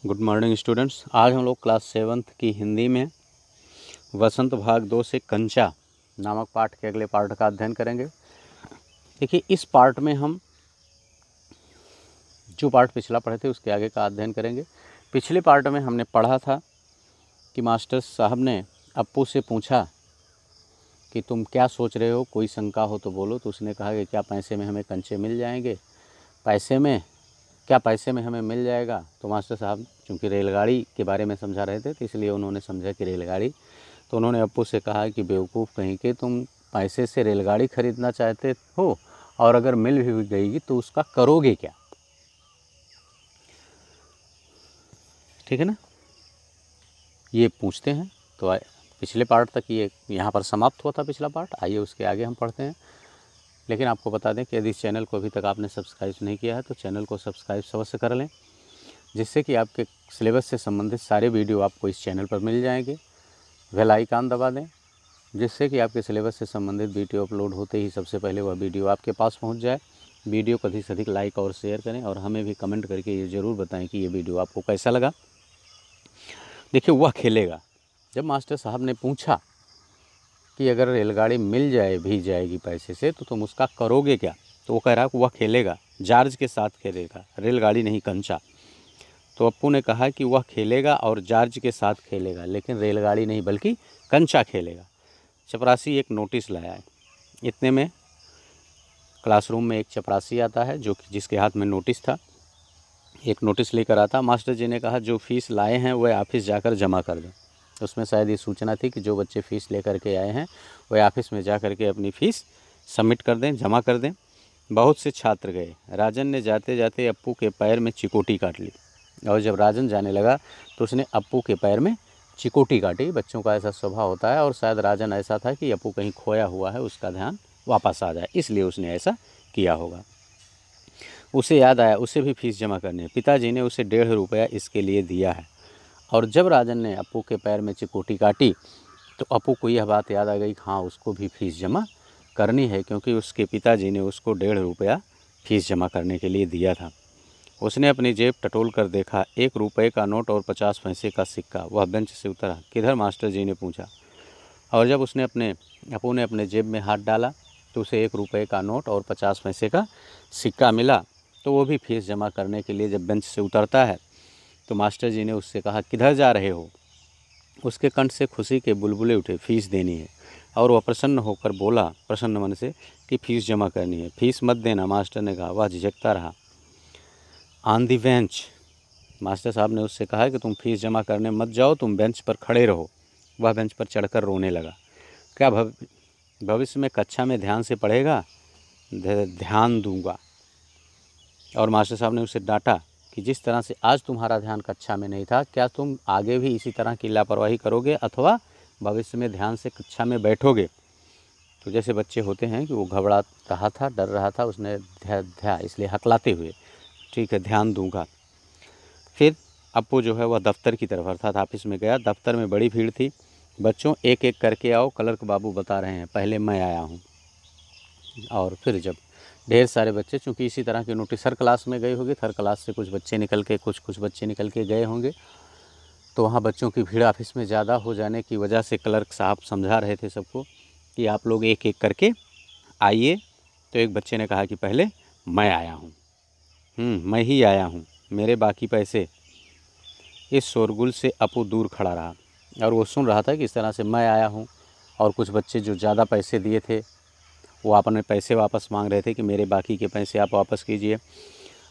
Good morning students. आज हम लोग क्लास 7th की हिंदी में वसंत भाग 2 से कंचा नामक पाठ के अगले पार्ट का अध्ययन करेंगे। देखिए, इस पार्ट में हम जो पार्ट पिछला पढ़े थे उसके आगे का अध्ययन करेंगे। पिछले पार्ट में हमने पढ़ा था कि मास्टर साहब ने अप्पू से पूछा कि तुम क्या सोच रहे हो, कोई शंका हो तो बोलो। तो उसने कहा कि क्या पैसे में हमें कंचे मिल जाएंगे, पैसे में हमें मिल जाएगा। तो मास्टर साहब चूँकि रेलगाड़ी के बारे में समझा रहे थे तो इसलिए उन्होंने समझा कि रेलगाड़ी। तो उन्होंने अप्पू से कहा कि बेवकूफ़ कहीं के, तुम पैसे से रेलगाड़ी खरीदना चाहते हो और अगर मिल भी गई तो उसका करोगे क्या। ठीक है ना, ये पूछते हैं। तो पिछले पार्ट तक ये यहाँ पर समाप्त हुआ था पिछला पार्ट। आइए उसके आगे हम पढ़ते हैं। लेकिन आपको बता दें कि यदि इस चैनल को अभी तक आपने सब्सक्राइब नहीं किया है तो चैनल को सब्सक्राइब अवश्य कर लें, जिससे कि आपके सिलेबस से संबंधित सारे वीडियो आपको इस चैनल पर मिल जाएंगे। बेल आइकन दबा दें, जिससे कि आपके सिलेबस से संबंधित वीडियो अपलोड होते ही सबसे पहले वह वीडियो आपके पास पहुंच जाए। वीडियो को अधिक से अधिक लाइक और शेयर करें और हमें भी कमेंट करके ये ज़रूर बताएं कि ये वीडियो आपको कैसा लगा। देखिए, वह खेलेगा। जब मास्टर साहब ने पूछा कि अगर रेलगाड़ी मिल जाए भी जाएगी पैसे से तो तुम उसका करोगे क्या, तो वो कह रहा है वह खेलेगा, जॉर्ज के साथ खेलेगा, रेलगाड़ी नहीं कंचा। तो अप्पू ने कहा कि वह खेलेगा और जॉर्ज के साथ खेलेगा, लेकिन रेलगाड़ी नहीं बल्कि कंचा खेलेगा। चपरासी एक नोटिस लाया है। इतने में क्लासरूम में एक चपरासी आता है जिसके हाथ में नोटिस था। एक नोटिस लेकर आता। मास्टर जी ने कहा जो फीस लाए हैं वह ऑफिस जाकर जमा कर दें। उसमें शायद ये सूचना थी कि जो बच्चे फ़ीस लेकर के आए हैं वह ऑफिस में जा कर के अपनी फ़ीस सबमिट कर दें, जमा कर दें। बहुत से छात्र गए। राजन ने जाते जाते अप्पू के पैर में चिकोटी काट ली और जब राजन जाने लगा तो उसने अप्पू के पैर में चिकोटी काटी। बच्चों का ऐसा स्वभाव होता है और शायद राजन ऐसा था कि अप्पू कहीं खोया हुआ है, उसका ध्यान वापस आ जाए, इसलिए उसने ऐसा किया होगा। उसे याद आया उसे भी फीस जमा करनी है। पिताजी ने उसे 1.5 रुपया इसके लिए दिया है। और जब राजन ने अप्पू के पैर में चिकोटी काटी तो अप्पू को यह बात याद आ गई, हाँ उसको भी फीस जमा करनी है, क्योंकि उसके पिताजी ने उसको 1.5 रुपया फीस जमा करने के लिए दिया था। उसने अपनी जेब टटोल कर देखा, 1 रुपये का नोट और 50 पैसे का सिक्का। वह बेंच से उतरा। किधर, मास्टर जी ने पूछा। और जब अप्पू ने अपने जेब में हाथ डाला तो उसे 1 रुपये का नोट और 50 पैसे का सिक्का मिला। तो वो भी फीस जमा करने के लिए जब बेंच से उतरता है तो मास्टर जी ने उससे कहा किधर जा रहे हो। उसके कंठ से खुशी के बुलबुले उठे, फीस देनी है। और वह प्रसन्न होकर बोला, प्रसन्न मन से, कि फ़ीस जमा करनी है। फीस मत देना, मास्टर ने कहा। वह झिझकता रहा। ऑन दी बेंच, मास्टर साहब ने उससे कहा कि तुम फीस जमा करने मत जाओ, तुम बेंच पर खड़े रहो। वह बेंच पर चढ़कर रोने लगा। क्या भविष्य में कक्षा में ध्यान से पढ़ेगा? ध्यान दूंगा। और मास्टर साहब ने उसे डांटा कि जिस तरह से आज तुम्हारा ध्यान कक्षा में नहीं था, क्या तुम आगे भी इसी तरह की लापरवाही करोगे अथवा भविष्य में ध्यान से कक्षा में बैठोगे? तो जैसे बच्चे होते हैं कि वो घबरा रहा था, डर रहा था, उसने ध्या इसलिए हकलाते हुए, ठीक है ध्यान दूंगा। फिर अप्पू जो है वह दफ्तर की तरफ अर्थात ऑफिस में गया। दफ्तर में बड़ी भीड़ थी। बच्चों एक एक करके आओ, क्लर्क बाबू बता रहे हैं, पहले मैं आया हूँ। और फिर जब ढेर सारे बच्चे, चूँकि इसी तरह के नोटिस हर क्लास में गए होंगे, हर क्लास से कुछ बच्चे निकल के गए होंगे, तो वहाँ बच्चों की भीड़ ऑफिस में ज़्यादा हो जाने की वजह से क्लर्क साहब समझा रहे थे सबको कि आप लोग एक एक करके आइए। तो एक बच्चे ने कहा कि पहले मैं आया हूँ। मैं ही आया हूँ, मेरे बाकी पैसे। इस शोरगुल से अप्पू दूर खड़ा रहा और वो सुन रहा था कि इस तरह से मैं आया हूँ। और कुछ बच्चे जो ज़्यादा पैसे दिए थे वो अपने पैसे वापस मांग रहे थे कि मेरे बाकी के पैसे आप वापस कीजिए।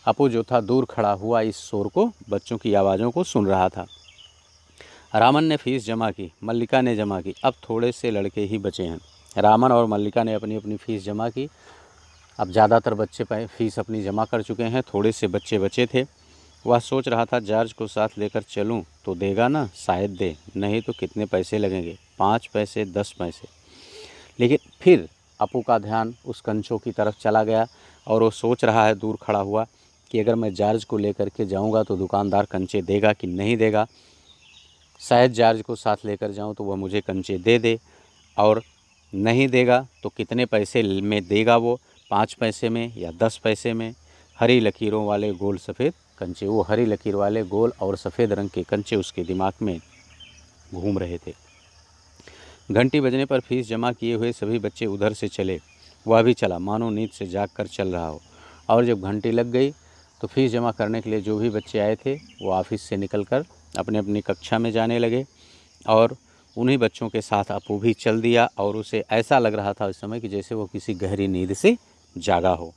अप्पू जो था दूर खड़ा हुआ इस शोर को, बच्चों की आवाज़ों को सुन रहा था। रामन ने फ़ीस जमा की, मल्लिका ने जमा की। अब थोड़े से लड़के ही बचे हैं। रामन और मल्लिका ने अपनी अपनी फ़ीस जमा की। अब ज़्यादातर बच्चे फ़ीस अपनी जमा कर चुके हैं, थोड़े से बच्चे बचे थे। वह सोच रहा था जॉर्ज को साथ लेकर चलूं तो देगा ना, शायद दे, नहीं तो कितने पैसे लगेंगे, 5 पैसे 10 पैसे। लेकिन फिर अप्पू का ध्यान उस कंचों की तरफ चला गया और वो सोच रहा है दूर खड़ा हुआ कि अगर मैं जॉर्ज को लेकर के जाऊंगा तो दुकानदार कंचे देगा कि नहीं देगा। शायद जॉर्ज को साथ लेकर जाऊं तो वह मुझे कंचे दे दे, और नहीं देगा तो कितने पैसे में देगा वो, 5 पैसे में या 10 पैसे में। हरी लकीरों वाले गोल सफ़ेद कंचे। वो हरी लकीर वाले गोल और सफ़ेद रंग के कंचे उसके दिमाग में घूम रहे थे। घंटी बजने पर फीस जमा किए हुए सभी बच्चे उधर से चले। वह भी चला, मानो नींद से जाग कर चल रहा हो। और जब घंटी लग गई तो फीस जमा करने के लिए जो भी बच्चे आए थे वो ऑफिस से निकलकर अपने अपनी कक्षा में जाने लगे। और उन्हीं बच्चों के साथ अपू भी चल दिया। और उसे ऐसा लग रहा था उस समय कि जैसे वो किसी गहरी नींद से जागा हो।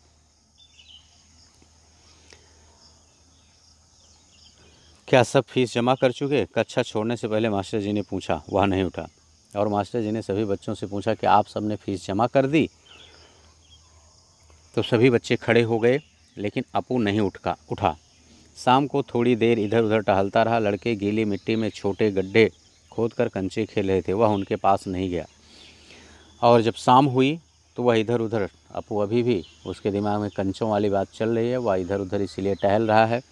क्या सब फीस जमा कर चुके? कक्षा छोड़ने से पहले मास्टर जी ने पूछा। वह नहीं उठा। और मास्टर जी ने सभी बच्चों से पूछा कि आप सब ने फीस जमा कर दी? तो सभी बच्चे खड़े हो गए, लेकिन अपू नहीं उठा। शाम को थोड़ी देर इधर उधर टहलता रहा। लड़के गीली मिट्टी में छोटे गड्ढे खोदकर कंचे खेल रहे थे। वह उनके पास नहीं गया। और जब शाम हुई तो वह इधर उधर, अपू अभी भी उसके दिमाग में कंचों वाली बात चल रही है। वह इधर उधर इसीलिए टहल रहा है।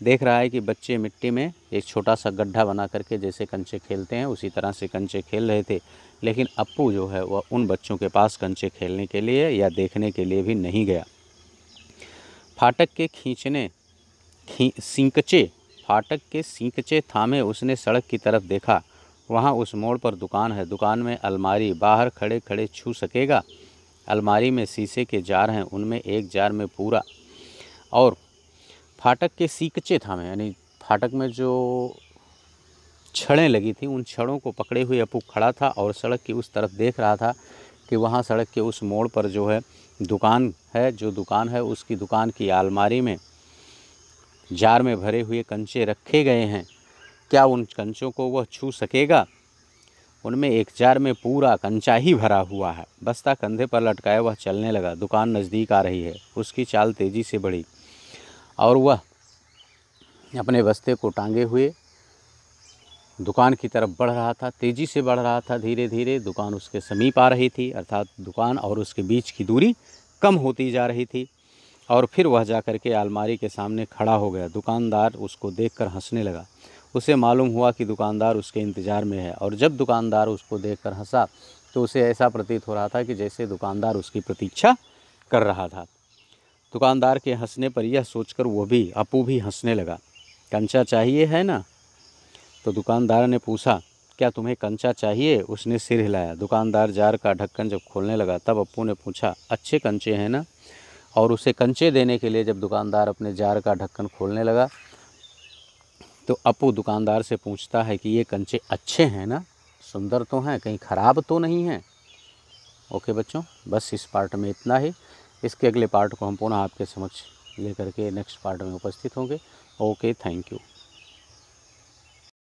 देख रहा है कि बच्चे मिट्टी में एक छोटा सा गड्ढा बना करके जैसे कंचे खेलते हैं उसी तरह से कंचे खेल रहे थे। लेकिन अपू जो है वह उन बच्चों के पास कंचे खेलने के लिए या देखने के लिए भी नहीं गया। फाटक के सींकचे थामे उसने सड़क की तरफ देखा। वहाँ उस मोड़ पर दुकान है। दुकान में अलमारी, बाहर खड़े खड़े छू सकेगा। अलमारी में शीशे के जार हैं, उनमें एक जार में पूरा। और फाटक के सींकचे थामे यानी फाटक में जो छड़ें लगी थी उन छड़ों को पकड़े हुए अपू खड़ा था और सड़क की उस तरफ देख रहा था कि वहाँ सड़क के उस मोड़ पर जो है दुकान है। जो दुकान है उसकी दुकान की अलमारी में जार में भरे हुए कंचे रखे गए हैं। क्या उन कंचों को वह छू सकेगा? उनमें एक जार में पूरा कंचा ही भरा हुआ है। बस्ता कंधे पर लटकाए वह चलने लगा। दुकान नज़दीक आ रही है। उसकी चाल तेज़ी से बढ़ी और वह अपने बस्ते को टांगे हुए दुकान की तरफ बढ़ रहा था। तेज़ी से बढ़ रहा था। धीरे धीरे दुकान उसके समीप आ रही थी, अर्थात दुकान और उसके बीच की दूरी कम होती जा रही थी। और फिर वह जाकर के अलमारी के सामने खड़ा हो गया। दुकानदार उसको देखकर हंसने लगा। उसे मालूम हुआ कि दुकानदार उसके इंतज़ार में है। और जब दुकानदार उसको देखकर हंसा तो उसे ऐसा प्रतीत हो रहा था कि जैसे दुकानदार उसकी प्रतीक्षा कर रहा था। दुकानदार के हंसने पर यह सोचकर अपू भी हंसने लगा। कंचा चाहिए है ना? तो दुकानदार ने पूछा, क्या तुम्हें कंचा चाहिए? उसने सिर हिलाया। दुकानदार जार का ढक्कन जब खोलने लगा तब अपू ने पूछा, अच्छे कंचे हैं ना? और उसे कंचे देने के लिए जब दुकानदार अपने जार का ढक्कन खोलने लगा तो अपू दुकानदार से पूछता है कि ये कंचे अच्छे हैं ना, सुंदर तो हैं, कहीं ख़राब तो नहीं हैं? ओके बच्चों, बस इस पार्ट में इतना ही। इसके अगले पार्ट को हम पुनः आपके समक्ष लेकर के नेक्स्ट पार्ट में उपस्थित होंगे। Okay, thank you.